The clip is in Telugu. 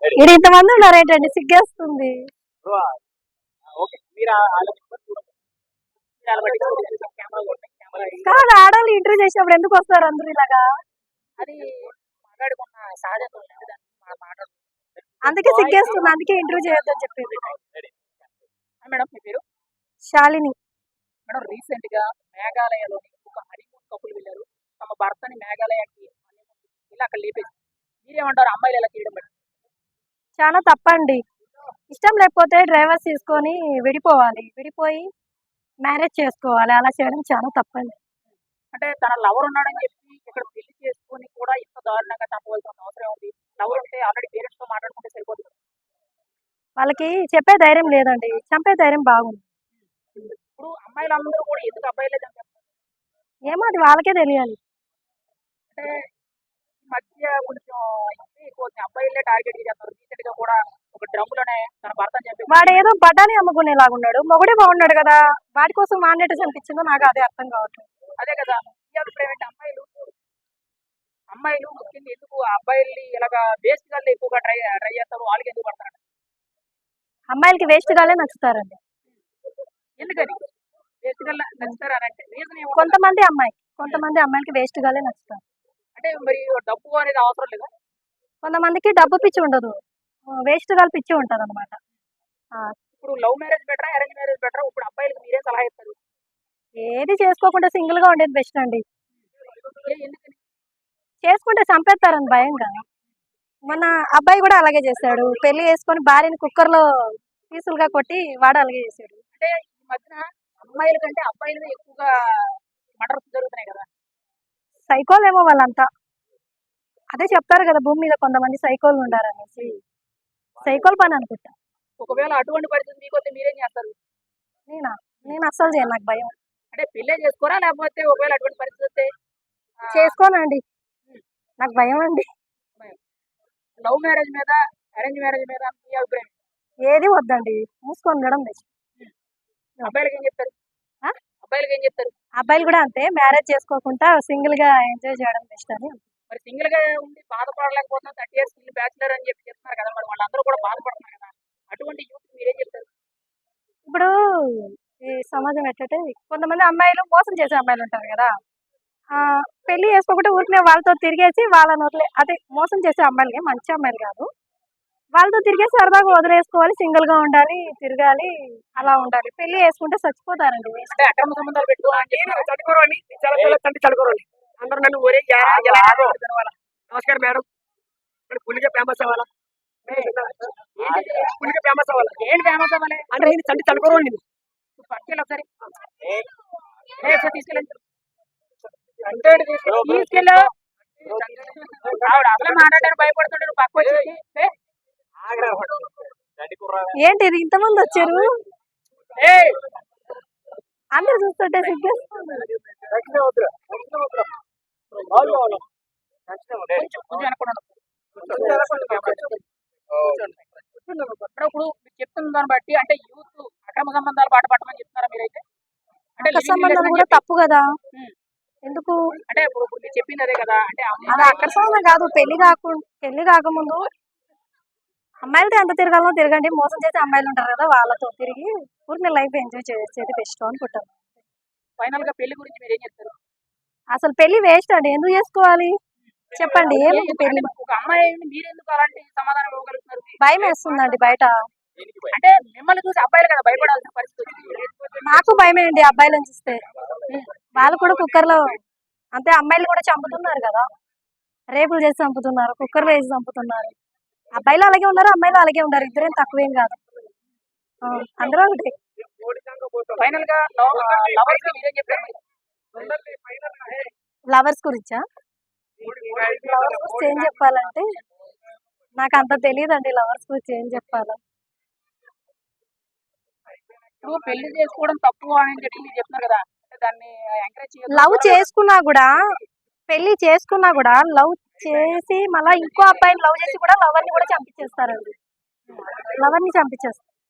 మీరు ఇంతమంది ఉన్నారేంటండి, సిగ్గేస్తుంది. కాదు, ఆడవాళ్ళు ఇంటర్వ్యూ చేసినప్పుడు ఎందుకు వస్తారు అందరూ ఇలాగా? అది మాట్లాడుకున్న సహజత్వం మాట్లాడు. అందుకే సిగ్గేస్తుంది, అందుకే ఇంటర్వ్యూ చేయొద్దని చెప్పేది. మేడం మీ పేరు? శాలిని. మేడం రీసెంట్ గా మేఘాలయలోని ఒక హనీమూన్ కపుల్ వెళ్ళారు. తమ భర్తని మేఘాలయకి ఇలా అక్కడ లేపేసి. మీరేమంటారు అమ్మాయిలు ఎలా చేయడం బట్టి? చాలా తప్పండి. ఇష్టం లేకపోతే డ్రైవర్స్ తీసుకొని విడిపోవాలి, విడిపోయి మ్యారేజ్ చేసుకోవాలి. అలా చేయడం చాలా తప్పండి. అంటే తన లవర్ ఉన్నాడని చెప్పి ఇక్కడ పెళ్లి చేసుకొని కూడా ఇంత దారుణంగా చంపవలసిన అవసరం ఉంది. లవర్ ఉంటే ఆల్రెడీ పేరెంట్స్ తో మాట్లాడుకుంటే సరిపోతుంది. వాళ్ళకి చెప్పే ధైర్యం లేదండి, చంపే ధైర్యం బాగుంది. ఇప్పుడు అమ్మాయిలందరూ కూడా ఎందుకు అబ్బాయిలే చంపారు? ఏమో అది వాళ్ళకే తెలియాలి. అంటే ఈ మధ్య కొంచెం ఎక్కువ అబ్బాయిలే టార్గెట్ చేస్తారు. రీసెంట్ గా కూడా ఒక డ్రమ్లోనే తన భర్తని చెప్పి వాడు ఏదో బఠానీ అమ్ముకునేలాగున్నాడు, మొగుడే బాగున్నాడు కదా, వాడి కోసం వాడినట్టు చంపించిందో నాకు అదే అర్థం కావట్లేదు. అదే కదా ఈ అభిప్రాయం ఏంటి? అమ్మాయిలు ముఖ్యంగా ఎందుకు అబ్బాయిల్ని ఇలాగా వేస్ట్ గాల్లో ఎక్కువగా ట్రై చేస్తారు, వాళ్ళకి ఎందుకు పడతారు? అమ్మాయిలకి వేస్ట్ గాలే నచ్చుతారండి. ఎందుకని వేస్ట్ గల్లా నచ్చుతారు అని అంటే రీజన్ ఏమో. కొంతమంది అమ్మాయిలకి వేస్ట్ గాలే నచ్చుతారు. అంటే మరి డబ్బు అనేది అవసరం లేదా? కొంతమందికి డబ్బు పిచ్చి ఉండదు, వేస్ట్ గాలు పిచ్చి ఉంటది అనమాట. ఇప్పుడు లవ్ మ్యారేజ్ బెటరా, అరేంజ్ మ్యారేజ్ బెటరా? ఇప్పుడు అబ్బాయిలకు మీరే సలహా ఇస్తారు. ఏది చేసుకోకుండా సింగిల్ గా ఉండేది బెస్ట్ అండి. ఎందుకని? చేసుకుంటే చంపేస్తారని భయం కదా. మన అబ్బాయి కూడా అలాగే చేశాడు, పెళ్లి చేసుకొని భార్యని కుక్కర్ లో పీసులుగా కొట్టి వాడు అలాగే చేశాడు. అంటే ఈ మధ్యన అమ్మాయిల కంటే అబ్బాయిలు ఎక్కువగా మర్డర్స్ జరుగుతున్నాయి కదా. సైకోలేమో వాళ్ళంతా, అదే చెప్తారు కదా భూమి మీద కొంతమంది సైకోలు ఉండారనేసి. సైకోల్ పని అనుకుంటా. ఒకవేళ అటువంటి పరిస్థితి మీకు వస్తే మీరేం చేస్తారు? నేను అస్సలు చేయను, నాకు భయం. అంటే పెళ్ళే చేసుకోరా, లేకపోతే ఒకవేళ అటువంటి పరిస్థితి వస్తే? చేసుకోనండి, నాకు భయం అండి. లవ్ మ్యారేజ్ మీద, అరేంజ్ మ్యారేజ్ మీద మీ అభిప్రాయం? ఏది వద్దండి, మూసుకొని ఉండడం బెస్ట్. అబ్బాయిలకి ఏం చెప్తారు? అబ్బాయిలకి ఏం చెప్తారు? అబ్బాయిలు కూడా అంతే, మ్యారేజ్ చేసుకోకుండా సింగిల్ గా ఎంజాయ్ చేయడం బెస్ట్ అని. మరి సింగిల్ గా ఉండి బాధపడలేకపోతున్నా 30 years సింగిల్ బ్యాచులర్ అని చెప్పి చెప్తున్నారు కదా, మరి వాళ్ళందరూ కూడా బాధపడుతున్నారు కదా. అటువంటి యూత్ మీరేం చెప్తారు? ఇప్పుడు ఈ సమాజం ఎట్టంటే కొంతమంది అమ్మాయిలు మోసం చేసే అమ్మాయిలు ఉంటారు కదా, పెళ్లి చేసుకోకుండా ఊరికే వాళ్ళతో తిరిగేసి వాళ్ళని అదే మోసం చేసే అమ్మాయిలకి, మంచి అమ్మాయిలు కాదు, వాళ్ళతో తిరిగేసి సరదాగా వదిలేసుకోవాలి, సింగిల్ గా ఉండాలి, తిరగాలి, అలా ఉండాలి. పెళ్లి చేసుకుంటే చచ్చిపోతారండి. అంటే అక్రమ సంబంధాలు పెట్టు అందరూ నన్ను ఒరే నమస్కారం మేడం, పులిగా ఫేమస్ అవ్వాలా? పులిగా ఫేమస్ అవ్వాలి. ఏంటి ఫేమస్ అవ్వాలి అంటే నేను చంటి చదువుకోరండి. పట్టుకెళ్ళి ఒకసారి తీసుకెళ్ళండి. తీసుకెళ్ళు. ఆవిడ అసలు మాట్లాడడానికి భయపడుతుంటే నువ్వు పక్క వచ్చి ఏంటి ఇది ఇంతమంది వచ్చారు, అందరు చూస్తుంటే సిగ్గేస్తుంది. ఇప్పుడు చెప్తున్న దాన్ని బట్టి అంటే యూత్ అక్రమ సంబంధాలు బాట పట్టమని చెప్తున్నారా మీరైతే? అంటే సంబంధాలు కూడా తప్పు కదా, ఎందుకు అంటే ఇప్పుడు మీరు చెప్పింది అదే కదా. అంటే అది అక్రమ సంబంధం కాదు, పెళ్లి కాకముందు అమ్మాయిలతో ఎంత తిరగాలో తిరగండి, మోసం చేసే అమ్మాయిలు ఉంటారు కదా, వాళ్ళతో తిరిగి ఊరిని లైఫ్ ఎంజాయ్ చేసేది బెస్ట్ అనుకుంటాను. ఫైనల్ గా పెళ్లి గురించి మీరు ఏం చెప్తారు? అసలు పెళ్లి వేస్ట్ అండి, ఎందుకు చేసుకోవాలి చెప్పండి. ఏముంది పెళ్లి? ఒక అమ్మాయి మీరెందుకు అలాంటి సమాధానం ఇవ్వగలుగుతున్నారు? భయం వేస్తుందండి బయట. అంటే మిమ్మల్ని చూసి అబ్బాయిలు కదా భయపడాల్సిన పరిస్థితి. నాకు భయమేండి అబ్బాయిలను చూస్తే, వాళ్ళు కూడా కుక్కర్ లో అంతే, అమ్మాయిలు కూడా చంపుతున్నారు కదా, రేపులు చేసి చంపుతున్నారు, కుక్కర్లో వేసి చంపుతున్నారు. అబ్బాయిలు అలాగే ఉన్నారు, అమ్మాయిలు అలాగే ఉన్నారు, ఇద్దరేం తక్కువేం కాదు, అందరూ ఒకటి. ఫైనల్ గా లవర్స్ మీరేం చెప్తారు? లవర్స్ గురించా? లవర్స్ గురించి ఏం చెప్పాలంటే నాకు అంత తెలియదండి, లవర్స్ గురించి ఏం చెప్పాలా. ఇప్పుడు పెళ్లి చేసుకోవడం తప్పు అని చెప్పి మీరు చెప్తున్నారు కదా, దాన్ని ఎంకరేజ్ చేయొద్దు. లవ్ చేసుకున్నా కూడా, పెళ్లి చేసుకున్నా కూడా లవ్ చేసి మళ్ళీ ఇంకో అబ్బాయిని లవ్ చేసి కూడా లవర్ని కూడా చంపించేస్తారండి, లవర్ని చంపించేస్తారు.